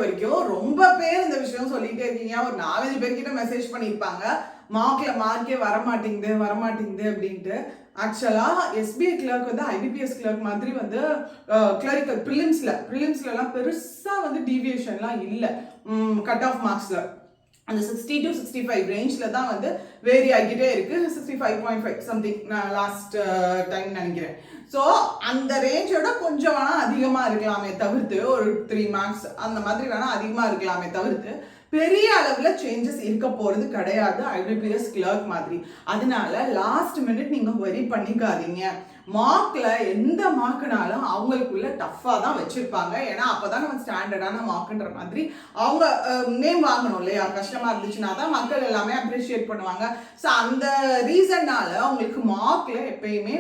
வரைக்கும் ரொம்ப பேர் இந்த விஷயம் சொல்லிட்டே இருக்கீங்க. ஒரு 4-5 பேர்கிட்ட மெசேஜ் பண்ணியிருப்பாங்க, மார்க்ல மார்க்கே வரமாட்டேங்குது அப்படின்ட்டு. ஆக்சுவலா எஸ்பிஐ கிளர்க் வந்து ஐபிபிஎஸ் கிளர்க் மாதிரி வந்து கிளரிக்கல் ப்ரிலிம்ஸ்லாம் பெருசா வந்து டீவியேஷன்லாம் இல்லை கட் ஆஃப் மார்க்ஸ்ல. அந்த 60 to 65 ரேஞ்ச்ல தான் வந்து வேரி ஆகிட்டே இருக்கு. 65.5 சம்திங் நான் லாஸ்ட் டைம் நினைக்கிறேன். ஸோ அந்த ரேஞ்சோட கொஞ்சம் வேணா அதிகமா இருக்கலாமே தவிர்த்து, ஒரு 3 மார்க்ஸ் அந்த மாதிரி வேணா அதிகமா இருக்கலாமே தவிர்த்து பெரிய அளவுல சேஞ்சஸ் இருக்க போறது கிடையாது ஐபிபிஎஸ் கிளர்க் மாதிரி. அதனால லாஸ்ட் மினிட் நீங்க வரி பண்ணிக்காதீங்க. மார்க்ல எந்த மார்க்னாலும் அவங்களுக்குள்ள டஃபா தான் வச்சிருப்பாங்க. ஏன்னா அப்பதான் நம்ம ஸ்டாண்டர்டான மார்க்ன்ற மாதிரி அவங்க நேம் வாங்கணும் இல்லையா? கஷ்டமா இருந்துச்சுன்னா தான் மக்கள் எல்லாமே அப்ரிஷியேட் பண்ணுவாங்க. ஸோ அந்த ரீசன்னால அவங்களுக்கு மார்க்ல எப்பயுமே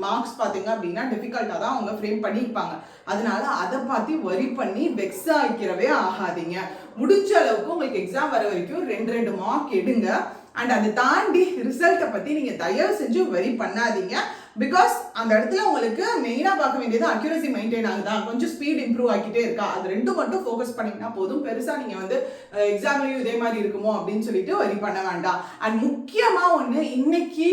மார்க்ஸ் பார்த்தீங்க அப்படின்னா டிஃபிகல்ட்டா தான் அவங்க ஃப்ரேம் பண்ணியிருப்பாங்க. அதனால அதை பார்த்து வரி பண்ணி வெக்ஸ் ஆகிக்கிறவே ஆகாதீங்க. முடிஞ்ச அளவுக்கு உங்களுக்கு எக்ஸாம் வர வரைக்கும் 2 மார்க் எடுங்க. அண்ட் அதை தாண்டி ரிசல்ட்டை பற்றி நீங்கள் தயவு செஞ்சு வரி பண்ணாதீங்க. பிகாஸ் அந்த இடத்துல உங்களுக்கு மெயினாக பார்க்க வேண்டியது அக்யூரசி மெயின்டைன் ஆகுதா, கொஞ்சம் ஸ்பீட் இம்ப்ரூவ் ஆகிட்டே இருக்கா, அது 2 மட்டும் ஃபோக்கஸ் பண்ணிங்கன்னா போதும். பெருசாக நீங்கள் வந்து எக்ஸாம்லேயும் இதே மாதிரி இருக்குமோ அப்படின்னு சொல்லிட்டு வரி பண்ண வேண்டாம். அண்ட் முக்கியமாக ஒன்று, இன்னைக்கு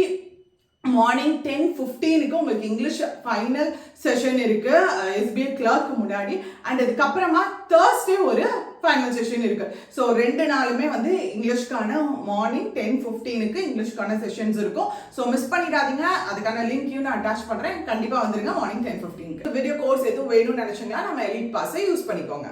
மார்னிங் 10:15 உங்களுக்கு இங்கிலீஷ் ஃபைனல் செஷன் இருக்கு எஸ்பிஐ கிளர்க்கு முன்னாடி. அண்ட் அதுக்கப்புறமா தேர்ஸ்டே ஒரு ஃபைனல் செஷன் இருக்கு. ஸோ 2 நாளுமே வந்து இங்கிலீஷ்க்கான மார்னிங் 10:15 இங்கிலீஷ்க்கான செஷன்ஸ் இருக்கும். ஸோ மிஸ் பண்ணிடாதீங்க. அதுக்கான லிங்க்கையும் நான் அட்டாச் பண்றேன். கண்டிப்பா வந்துருங்க மார்னிங் 10:15. வீடியோ கோர்ஸ் எதுவும் வேணும்னு நினைச்சீங்கன்னா நம்ம எலிட் பாஸை யூஸ் பண்ணிக்கோங்க.